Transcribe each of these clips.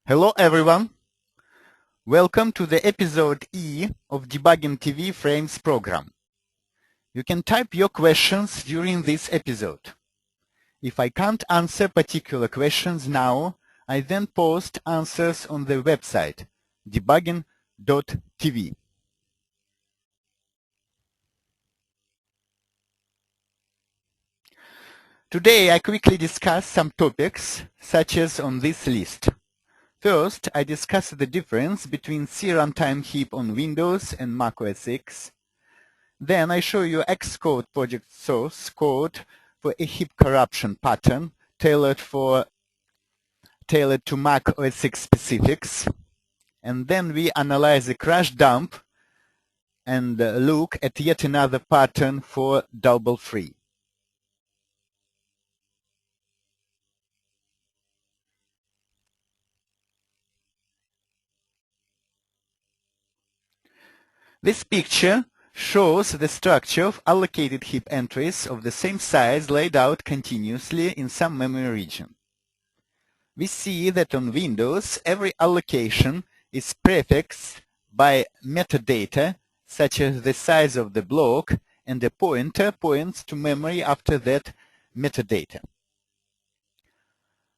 Hello everyone. Welcome to the episode E of Debugging TV Frames program. You can type your questions during this episode. If I can't answer particular questions now, I then post answers on the website debugging.tv. Today I quickly discuss some topics such as on this list. First, I discuss the difference between C runtime heap on Windows and Mac OS X. Then I show you Xcode project source code for a heap corruption pattern tailored to Mac OS X specifics. And then we analyze a crash dump and look at yet another pattern for double free. This picture shows the structure of allocated heap entries of the same size laid out continuously in some memory region. We see that on Windows, every allocation is prefixed by metadata, such as the size of the block, and a pointer points to memory after that metadata.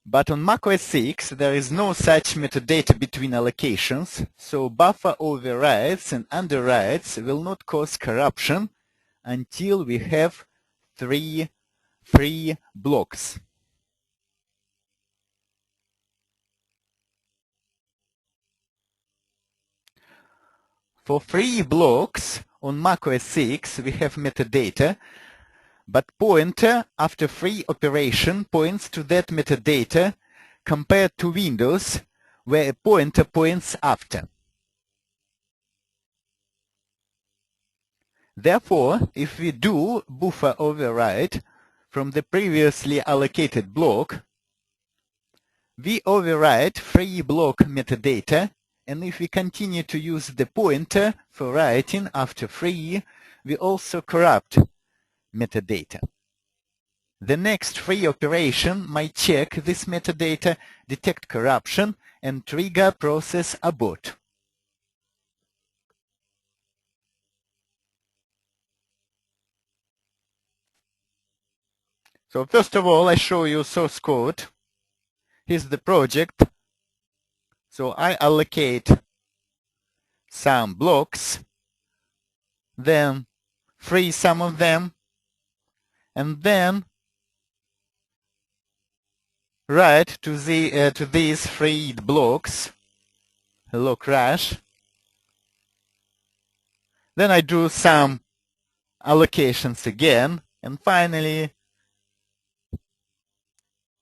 But on Mac OS X, there is no such metadata between allocations, so buffer overrides and underrides will not cause corruption until we have 3 free blocks. For free blocks on Mac OS X, we have metadata, but pointer after free operation points to that metadata compared to Windows, where a pointer points after. Therefore, if we do buffer override from the previously allocated block, we override free block metadata, and if we continue to use the pointer for writing after free, we also corrupt metadata. The next free operation might check this metadata, detect corruption, and trigger process abort. So first of all, I show you source code. Here's the project. So I allocate some blocks, then free some of them, and then write to these freed blocks hello crash. Then I do some allocations again, and finally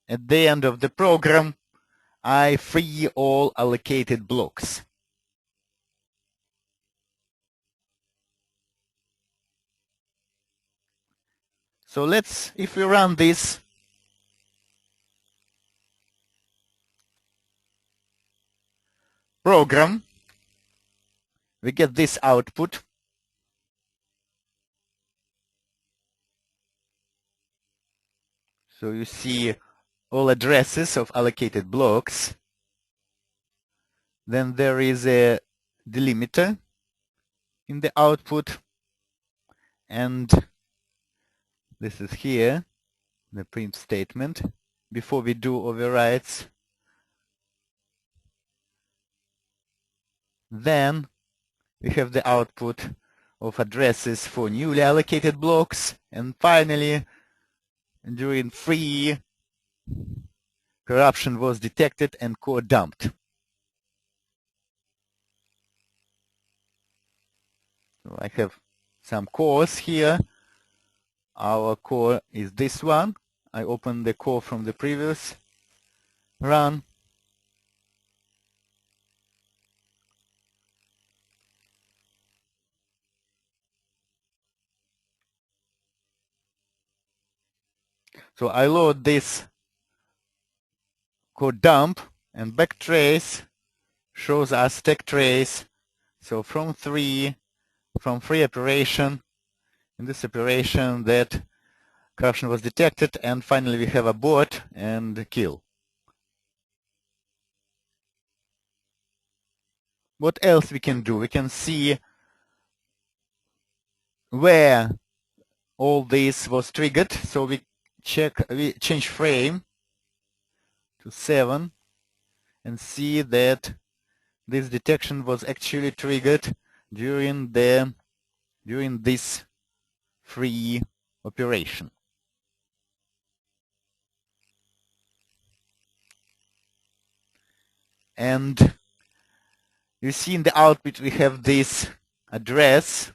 at the end of the program I free all allocated blocks. So if we run this, program, we get this output. So you see all addresses of allocated blocks. Then there is a delimiter in the output, and this is here, the print statement, before we do overrides. Then we have the output of addresses for newly allocated blocks, and finally, during free, corruption was detected and core dumped. So I have some cores here. Our core is this one. I open the core from the previous run. So I load this code dump, and backtrace shows us stack trace. So from free operation, in this operation that corruption was detected, and finally we have abort and kill. what else we can do? We can see where all this was triggered. So we change frame to 7 and see that this detection was actually triggered during this free operation. And you see in the output we have this address,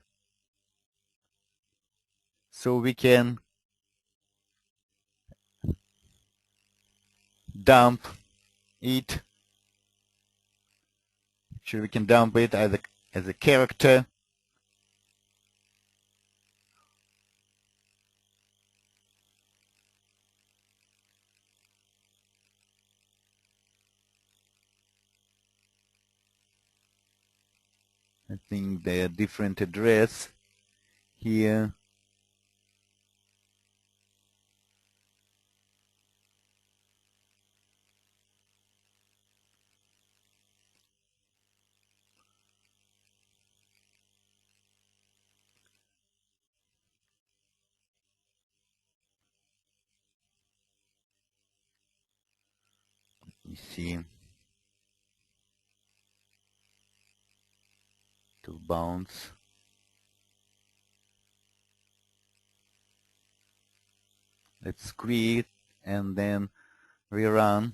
so we can dump it. Actually, we can dump it either as a character I think the different address here. You see to bounce. Let's quit and then rerun.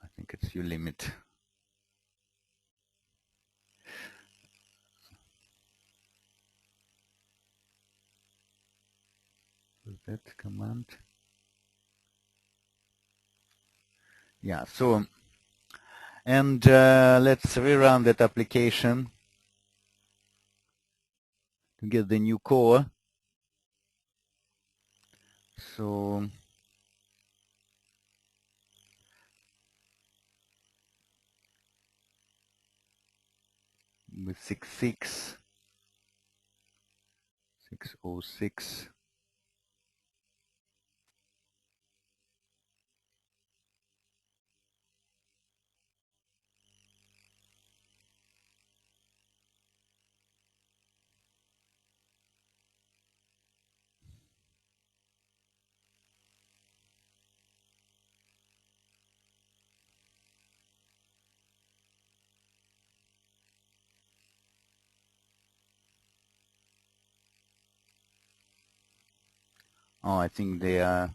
I think it's your limit. That command. Yeah, so, and let's rerun that application to get the new core. So, with 606. Oh, I think they are.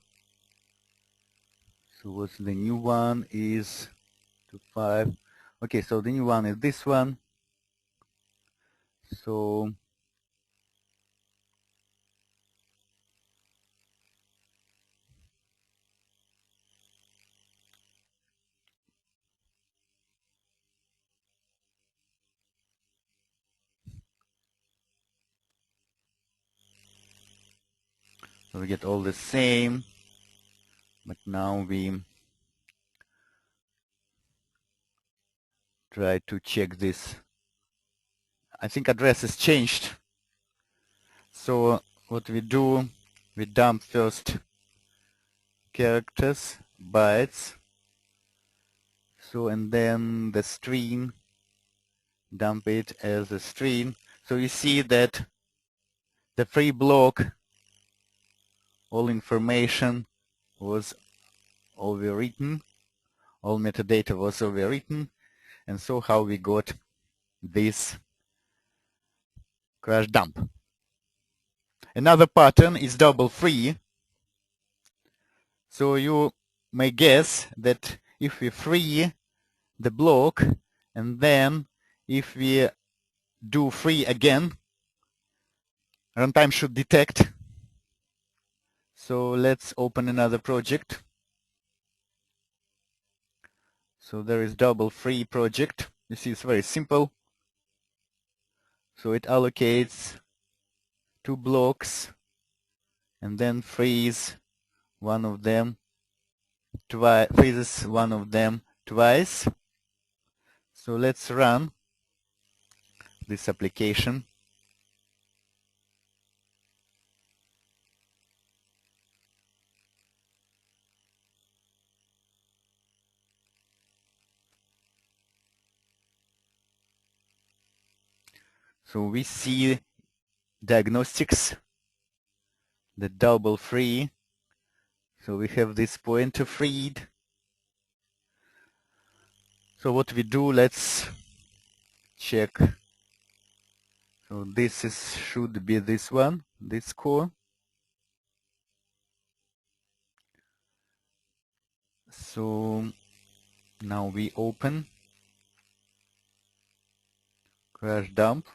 So what's the new one is 25. Okay, so the new one is this one. So we get all the same, but now we try to check this. I think address is changed. So what we do, we dump first characters, bytes. So and then the string, dump it as a string. So you see that the free block, all information was overwritten, all metadata was overwritten, and so how we got this crash dump. Another pattern is double free. So you may guess that if we free the block and then if we do free again, runtime should detect. So let's open another project. So there is double free project. You see, it's very simple. So it allocates 2 blocks and then frees one of them, freezes one of them twice. So let's run this application. So we see diagnostics, the double free. So we have this pointer freed. So what we do, let's check. So this should be this one, this core. So now we open crash dump.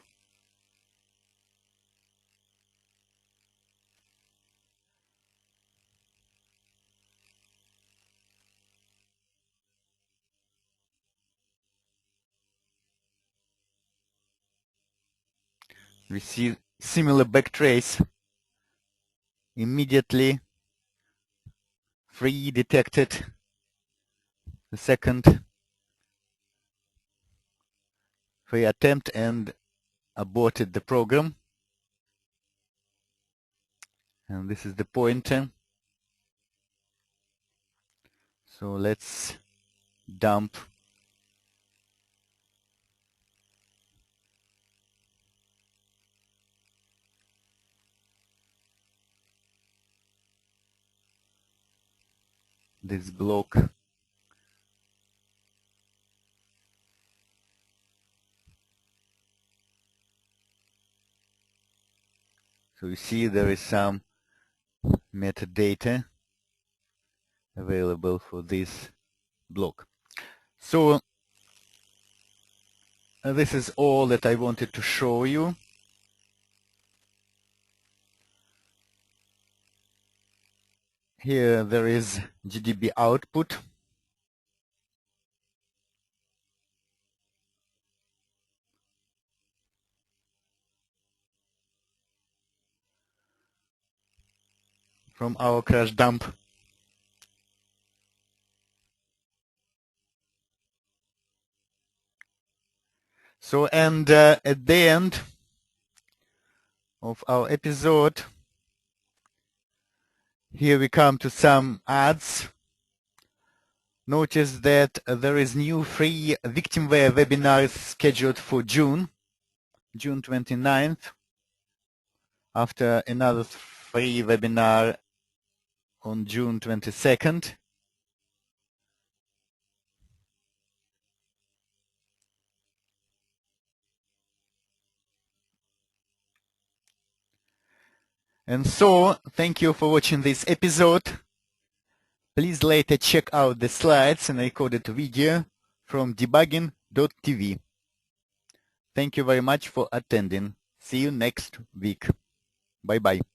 We see similar backtrace. Immediately free detected the second free attempt and aborted the program. And this is the pointer. So let's dump this block. So you see there is some metadata available for this block. So this is all that I wanted to show you. Here there is GDB output. From our crash dump. So, and at the end of our episode, here we come to some ads. Notice that there is new free victimware webinar scheduled for June 29th, after another free webinar on June 22nd. And so, thank you for watching this episode. Please later check out the slides and recorded video from debugging.tv. Thank you very much for attending. See you next week. Bye-bye.